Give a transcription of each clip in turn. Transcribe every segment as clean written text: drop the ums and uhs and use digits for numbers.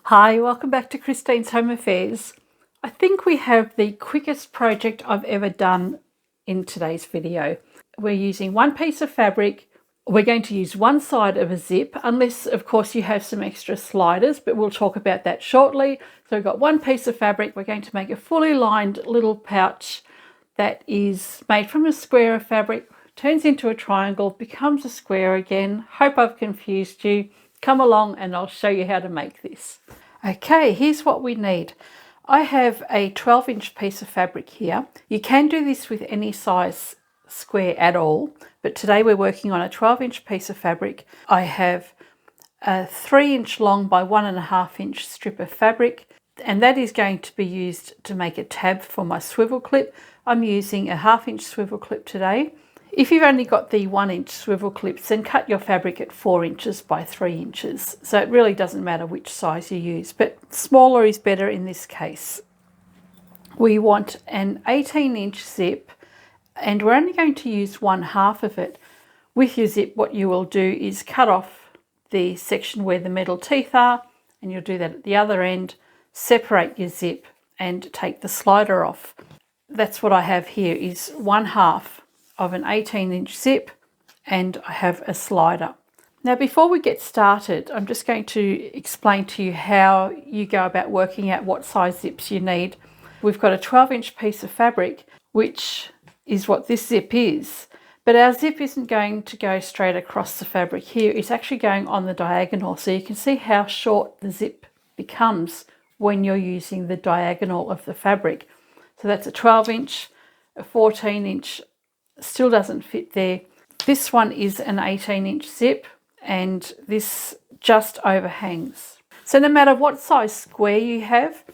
Hi, welcome back to Christine's Home Affairs. I think we have the quickest project I've ever done in today's video. We're using one piece of fabric. We're going to use one side of a zip, unless of course you have some extra sliders, but we'll talk about that shortly. So we've got one piece of fabric. We're going to make a fully lined little pouch that is made from a square of fabric, turns into a triangle, becomes a square again. Hope I've confused you. Come along and I'll show you how to make this. Okay, here's what we need. I have a 12-inch piece of fabric here. You can do this with any size square at all, but today we're working on a 12-inch piece of fabric. I have a 3-inch long by 1.5-inch strip of fabric, and that is going to be used to make a tab for my swivel clip. I'm using a 1/2-inch swivel clip today. If you've only got the 1-inch swivel clips, then cut your fabric at 4 inches by 3 inches. So it really doesn't matter which size you use, but smaller is better in this case. We want an 18-inch zip, and we're only going to use 1/2 of it. With your zip, what you will do is cut off the section where the metal teeth are, and you'll do that at the other end, separate your zip and take the slider off. That's what I have here, is 1/2 of an 18-inch zip, and I have a slider. Now before we get started, I'm just going to explain to you how you go about working out what size zips you need. We've got a 12-inch piece of fabric, which is what this zip is, but our zip isn't going to go straight across the fabric here. It's actually going on the diagonal, so you can see how short the zip becomes when you're using the diagonal of the fabric. So that's a 12-inch, a 14-inch, still doesn't fit there. This one is an 18-inch zip, and this just overhangs. So no matter what size square you have,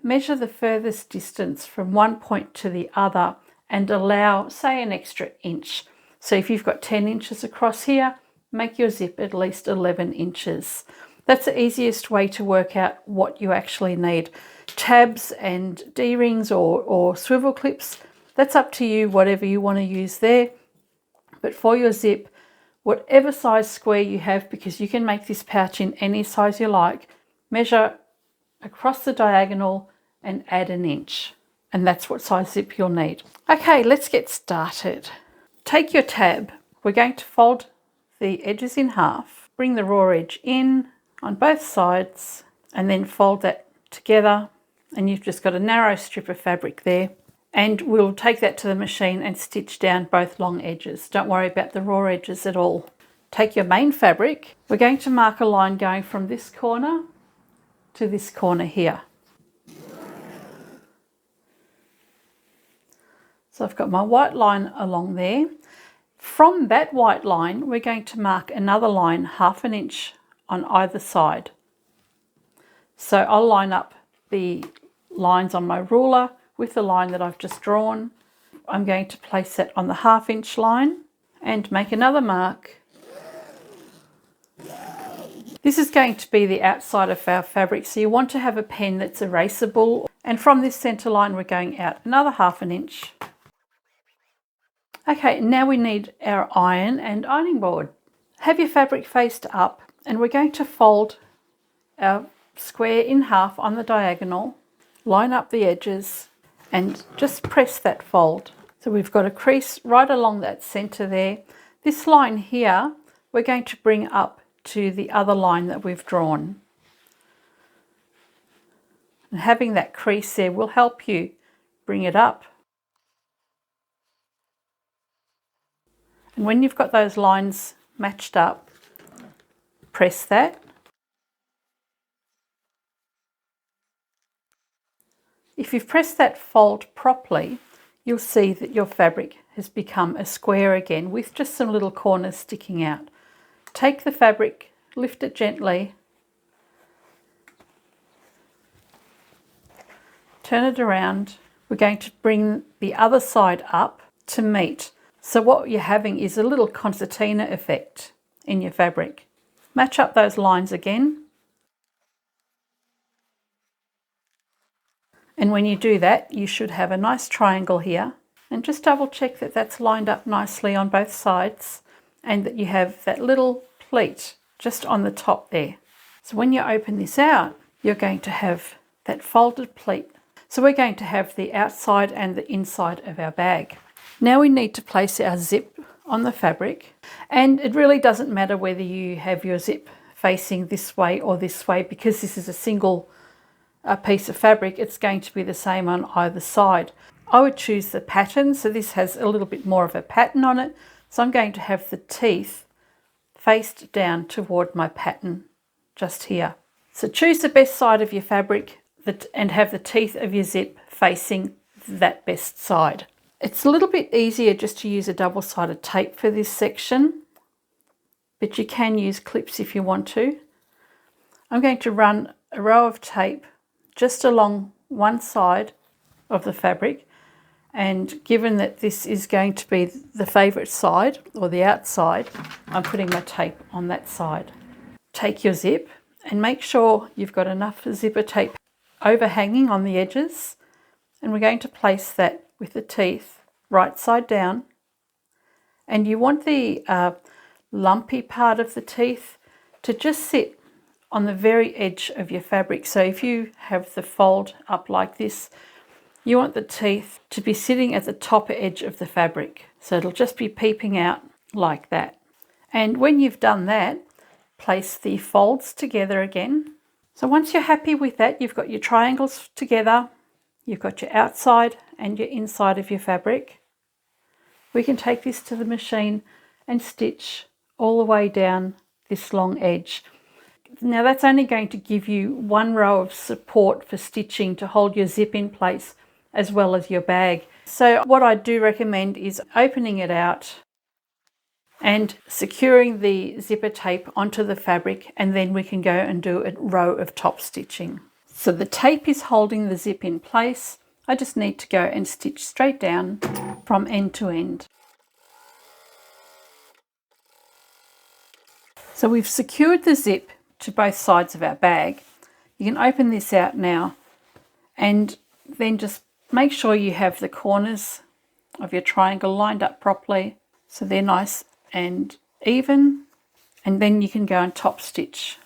measure the furthest distance from one point to the other and allow, say, an extra inch. So if you've got 10 inches across here, make your zip at least 11 inches. That's the easiest way to work out what you actually need. Tabs and D-rings or swivel clips, that's up to you, whatever you want to use there. But for your zip, whatever size square you have, because you can make this pouch in any size you like, measure across the diagonal and add an inch. And that's what size zip you'll need. Okay, let's get started. Take your tab. We're going to fold the edges in half. Bring the raw edge in on both sides and then fold that together. And you've just got a narrow strip of fabric there. And we'll take that to the machine and stitch down both long edges. Don't worry about the raw edges at all. Take your main fabric. We're going to mark a line going from this corner to this corner here. So I've got my white line along there. From that white line, we're going to mark another line 1/2 inch on either side. So I'll line up the lines on my ruler with the line that I've just drawn. I'm going to place that on the 1/2 inch line and make another mark. This is going to be the outside of our fabric, so you want to have a pen that's erasable. And from this center line, we're going out another 1/2 inch. Okay, now we need our iron and ironing board. Have your fabric faced up, and we're going to fold our square in half on the diagonal, line up the edges, and just press that fold. So we've got a crease right along that center there. This line here, we're going to bring up to the other line that we've drawn. And having that crease there will help you bring it up. And when you've got those lines matched up, press that. If you've pressed that fold properly, you'll see that your fabric has become a square again with just some little corners sticking out. Take the fabric, lift it gently, turn it around. We're going to bring the other side up to meet. So what you're having is a little concertina effect in your fabric. Match up those lines again. And when you do that, you should have a nice triangle here. And just double check that that's lined up nicely on both sides and that you have that little pleat just on the top there. So when you open this out, you're going to have that folded pleat. So we're going to have the outside and the inside of our bag. Now we need to place our zip on the fabric, and it really doesn't matter whether you have your zip facing this way or this way, because this is a single piece of fabric. It's going to be the same on either side. I would choose the pattern, so this has a little bit more of a pattern on it, so I'm going to have the teeth faced down toward my pattern just here. So choose the best side of your fabric and have the teeth of your zip facing that best side. It's a little bit easier just to use a double-sided tape for this section, but you can use clips if you want to. I'm going to run a row of tape just along one side of the fabric, and given that this is going to be the favourite side or the outside, I'm putting my tape on that side. Take your zip and make sure you've got enough zipper tape overhanging on the edges, and we're going to place that with the teeth right side down, and you want the lumpy part of the teeth to just sit on the very edge of your fabric. So if you have the fold up like this, you want the teeth to be sitting at the top edge of the fabric, so it'll just be peeping out like that. And when you've done that, place the folds together again. So once you're happy with that, you've got your triangles together, you've got your outside and your inside of your fabric. We can take this to the machine and stitch all the way down this long edge. Now that's only going to give you one row of support for stitching to hold your zip in place as well as your bag. So what I do recommend is opening it out and securing the zipper tape onto the fabric, and then we can go and do a row of top stitching. So the tape is holding the zip in place. I just need to go and stitch straight down from end to end. So we've secured the zip to both sides of our bag. You can open this out now and then just make sure you have the corners of your triangle lined up properly so they're nice and even, and then you can go and top stitch.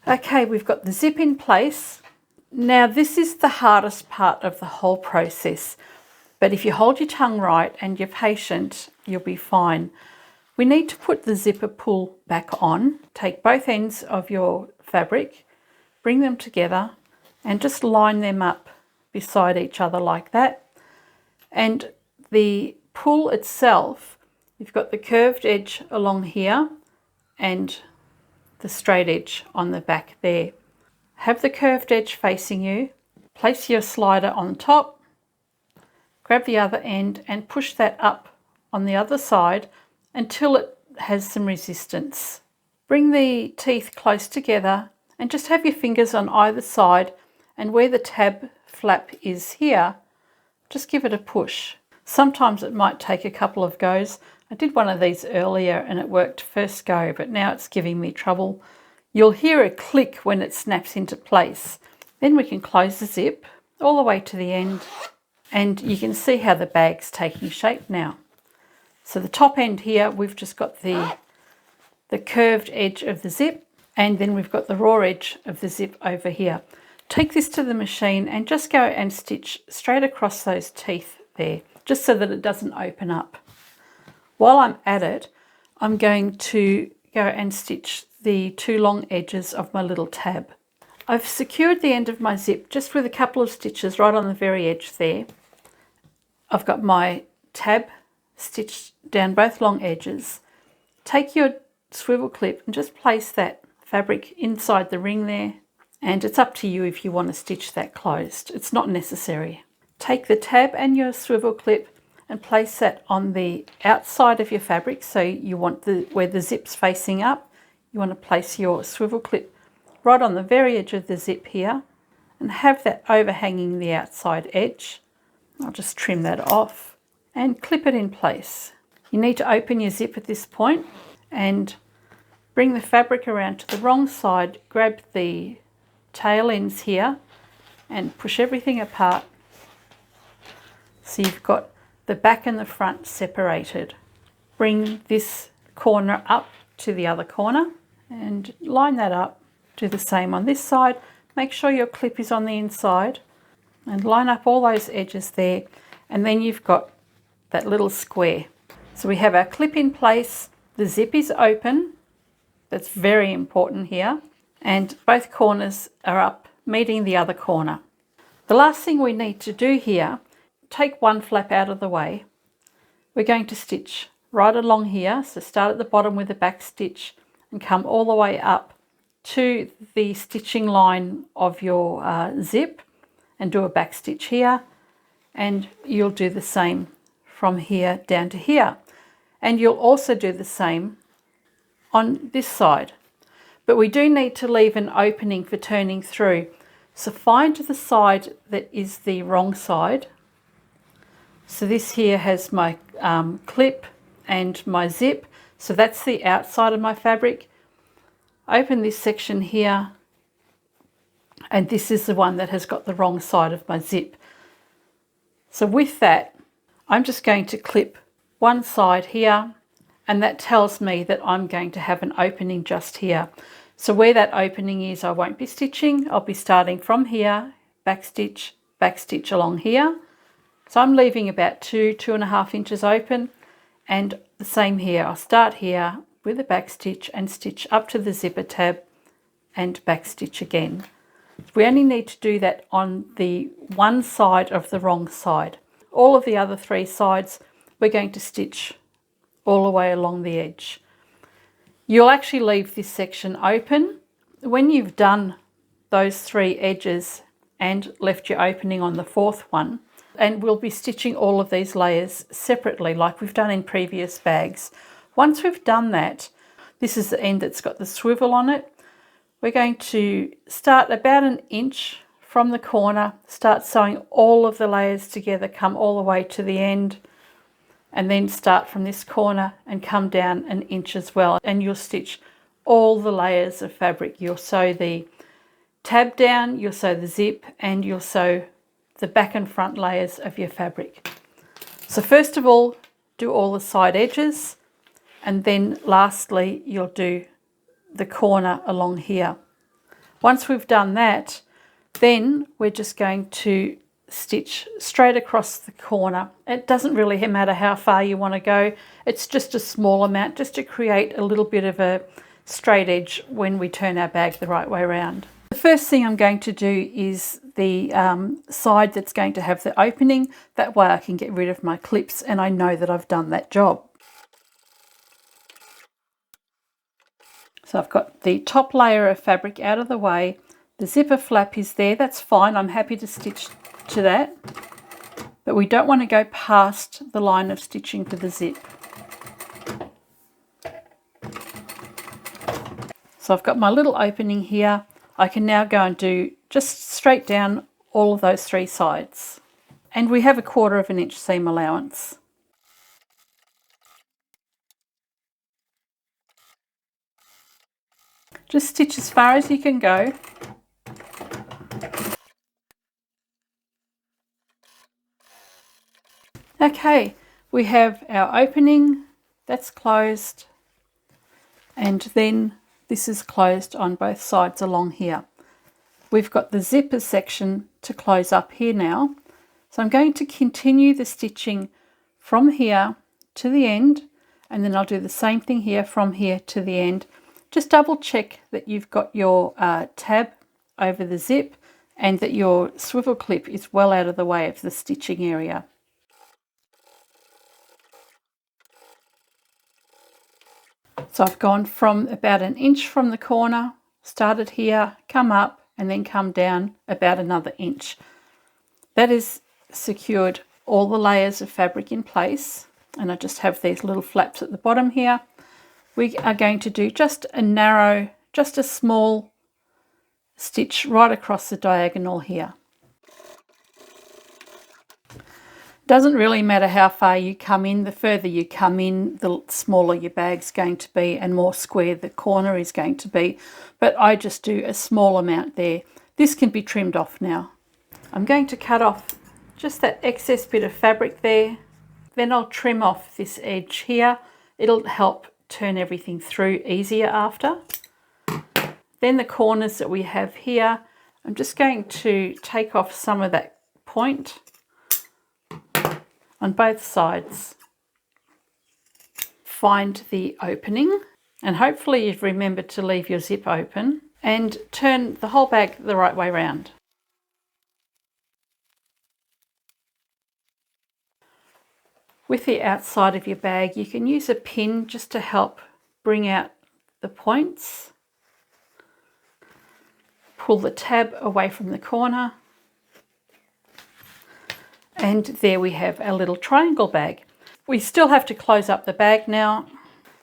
Okay, we've got the zip in place. Now this is the hardest part of the whole process, but if you hold your tongue right and you're patient, you'll be fine. We need to put the zipper pull back on. Take both ends of your fabric, bring them together and just line them up beside each other like that. And the pull itself, you've got the curved edge along here and the straight edge on the back there. Have the curved edge facing you, place your slider on top, grab the other end and push that up on the other side until it has some resistance. Bring the teeth close together and just have your fingers on either side, and where the tab flap is here, just give it a push. Sometimes it might take a couple of goes. I did one of these earlier and it worked first go, but now it's giving me trouble. You'll hear a click when it snaps into place. Then we can close the zip all the way to the end, and you can see how the bag's taking shape now. So the top end here, we've just got the curved edge of the zip, and then we've got the raw edge of the zip over here. Take this to the machine and just go and stitch straight across those teeth there, just so that it doesn't open up. While I'm at it, I'm going to go and stitch the two long edges of my little tab. I've secured the end of my zip just with a couple of stitches right on the very edge there. I've got my tab stitched down both long edges. Take your swivel clip and just place that fabric inside the ring there, and it's up to you if you want to stitch that closed. It's not necessary. Take the tab and your swivel clip and place that on the outside of your fabric. So you want where the zip's facing up, you want to place your swivel clip right on the very edge of the zip here and have that overhanging the outside edge. I'll just trim that off and clip it in place. You need to open your zip at this point and bring the fabric around to the wrong side, grab the tail ends here and push everything apart so you've got the back and the front separated. Bring this corner up to the other corner and line that up. Do the same on this side. Make sure your clip is on the inside and line up all those edges there, and then you've got that little square. So we have our clip in place, the zip is open, that's very important here, and both corners are up, meeting the other corner. The last thing we need to do here, take one flap out of the way. We're going to stitch right along here, so start at the bottom with a back stitch and come all the way up to the stitching line of your zip and do a back stitch here, and you'll do the same from here down to here, and you'll also do the same on this side. But we do need to leave an opening for turning through, so find the side that is the wrong side. So this here has my clip and my zip, so that's the outside of my fabric. Open this section here, and this is the one that has got the wrong side of my zip. So with that, I'm just going to clip one side here, and that tells me that I'm going to have an opening just here. So where that opening is, I won't be stitching. I'll be starting from here, back stitch along here. So I'm leaving about 2.5 inches open, and the same here. I'll start here with a back stitch and stitch up to the zipper tab and back stitch again. We only need to do that on the one side of the wrong side. All of the other three sides, we're going to stitch all the way along the edge. You'll actually leave this section open. When you've done those three edges and left your opening on the fourth one, and we'll be stitching all of these layers separately like we've done in previous bags. Once we've done that, this is the end that's got the swivel on it. We're going to start about 1 inch from the corner, start sewing all of the layers together, come all the way to the end, and then start from this corner and come down 1 inch as well. And you'll stitch all the layers of fabric. You'll sew the tab down, you'll sew the zip, and you'll sew the back and front layers of your fabric. So first of all, do all the side edges, and then lastly you'll do the corner along here. Once we've done that, then we're just going to stitch straight across the corner. It doesn't really matter how far you want to go. It's just a small amount, just to create a little bit of a straight edge when we turn our bag the right way around. The first thing I'm going to do is the side that's going to have the opening. That way I can get rid of my clips and I know that I've done that job. So I've got the top layer of fabric out of the way. The zipper flap is there, that's fine. I'm happy to stitch to that. But we don't want to go past the line of stitching for the zip. So I've got my little opening here. I can now go and do just straight down all of those three sides. And we have 1/4 inch seam allowance. Just stitch as far as you can go. Okay, we have our opening, that's closed, and then this is closed on both sides along here. We've got the zipper section to close up here now. So I'm going to continue the stitching from here to the end, and then I'll do the same thing here from here to the end. Just double check that you've got your tab over the zip and that your swivel clip is well out of the way of the stitching area. So I've gone from about 1 inch from the corner, started here, come up, and then come down about another inch. That has secured all the layers of fabric in place, and I just have these little flaps at the bottom here. We are going to do just a narrow, just a small stitch right across the diagonal here. Doesn't really matter how far you come in. The further you come in, the smaller your bag's going to be and more square the corner is going to be. But I just do a small amount there. This can be trimmed off now. I'm going to cut off just that excess bit of fabric there. Then I'll trim off this edge here. It'll help turn everything through easier after. Then the corners that we have here, I'm just going to take off some of that point on both sides. Find the opening, and hopefully you've remembered to leave your zip open, and turn the whole bag the right way round. With the outside of your bag, you can use a pin just to help bring out the points. Pull the tab away from the corner, and there we have our little triangle bag. We still have to close up the bag now,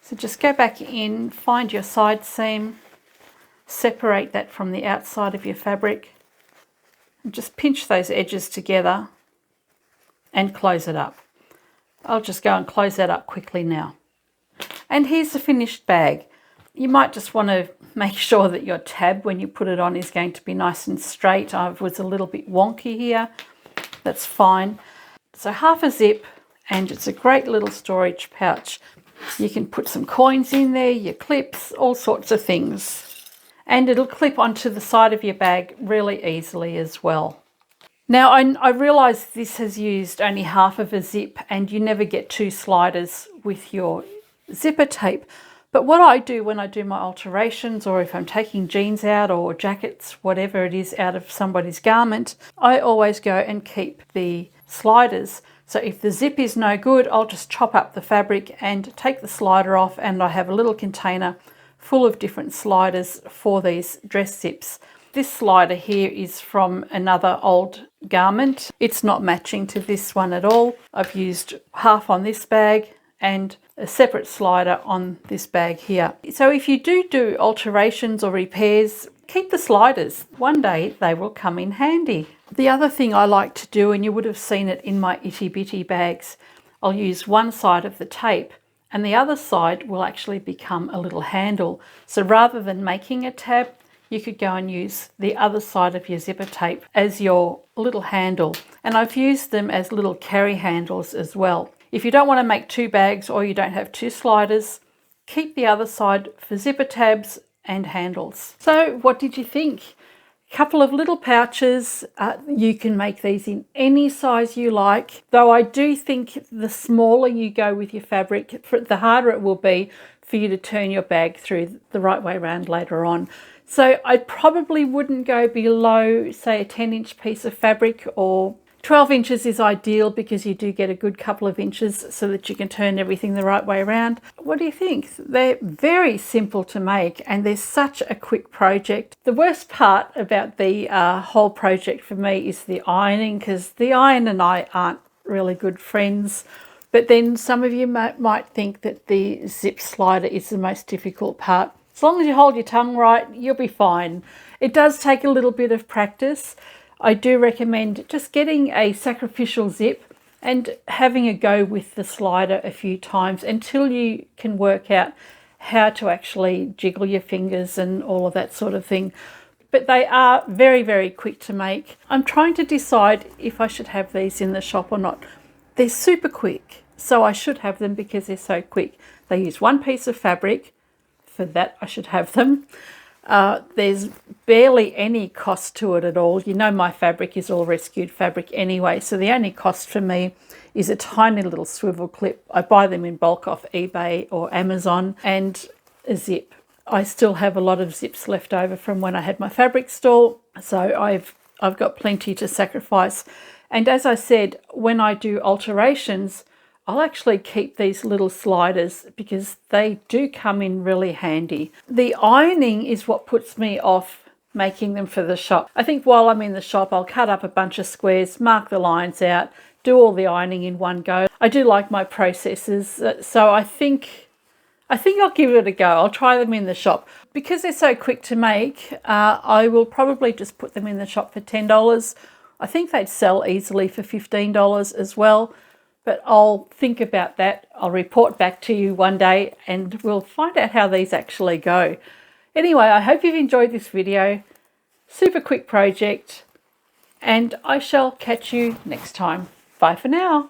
so just go back in, find your side seam, separate that from the outside of your fabric, and just pinch those edges together and close it up. I'll just go and close that up quickly now. And here's the finished bag. You might just want to make sure that your tab, when you put it on, is going to be nice and straight. I was a little bit wonky here. That's fine. So half a zip, and it's a great little storage pouch. You can put some coins in there, your clips, all sorts of things. And it'll clip onto the side of your bag really easily as well. Now, I realise this has used only half of a zip, and you never get 2 sliders with your zipper tape. But what I do when I do my alterations, or if I'm taking jeans out or jackets, whatever it is, out of somebody's garment, I always go and keep the sliders. So if the zip is no good, I'll just chop up the fabric and take the slider off, and I have a little container full of different sliders for these dress zips. This slider here is from another old garment. It's not matching to this one at all. I've used half on this bag and a separate slider on this bag here. So if you do alterations or repairs, keep the sliders. One day they will come in handy. The other thing I like to do, and you would have seen it in my itty bitty bags, I'll use one side of the tape and the other side will actually become a little handle. So rather than making a tab, you could go and use the other side of your zipper tape as your little handle. And I've used them as little carry handles as well. If you don't want to make 2 bags, or you don't have 2 sliders, keep the other side for zipper tabs and handles. So what did you think? A couple of little pouches. You can make these in any size you like, though I do think the smaller you go with your fabric, the harder it will be for you to turn your bag through the right way around later on. So I probably wouldn't go below, say, a 10-inch piece of fabric, or 12 inches is ideal because you do get a good couple of inches so that you can turn everything the right way around. What do you think? They're very simple to make, and they're such a quick project. The worst part about the whole project for me is the ironing, because the iron and I aren't really good friends. But then some of you might think that the zip slider is the most difficult part. As long as you hold your tongue right, you'll be fine. It does take a little bit of practice. I do recommend just getting a sacrificial zip and having a go with the slider a few times until you can work out how to actually jiggle your fingers and all of that sort of thing. But they are very, very quick to make. I'm trying to decide if I should have these in the shop or not. They're super quick, so I should have them because they're so quick. They use 1 piece of fabric. For that, I should have them. There's barely any cost to it at all. You know, my fabric is all rescued fabric anyway, so the only cost for me is a tiny little swivel clip. I buy them in bulk off eBay or Amazon, and a zip. I still have a lot of zips left over from when I had my fabric store, so I've got plenty to sacrifice. And as I said, when I do alterations, I'll actually keep these little sliders because they do come in really handy. The ironing is what puts me off making them for the shop. I think while I'm in the shop, I'll cut up a bunch of squares, mark the lines out, do all the ironing in one go. I do like my processes, so I think I'll give it a go. I'll try them in the shop. Because they're so quick to make, I will probably just put them in the shop for $10. I think they'd sell easily for $15 as well. But I'll think about that. I'll report back to you one day and we'll find out how these actually go. Anyway, I hope you've enjoyed this video. Super quick project, and I shall catch you next time. Bye for now.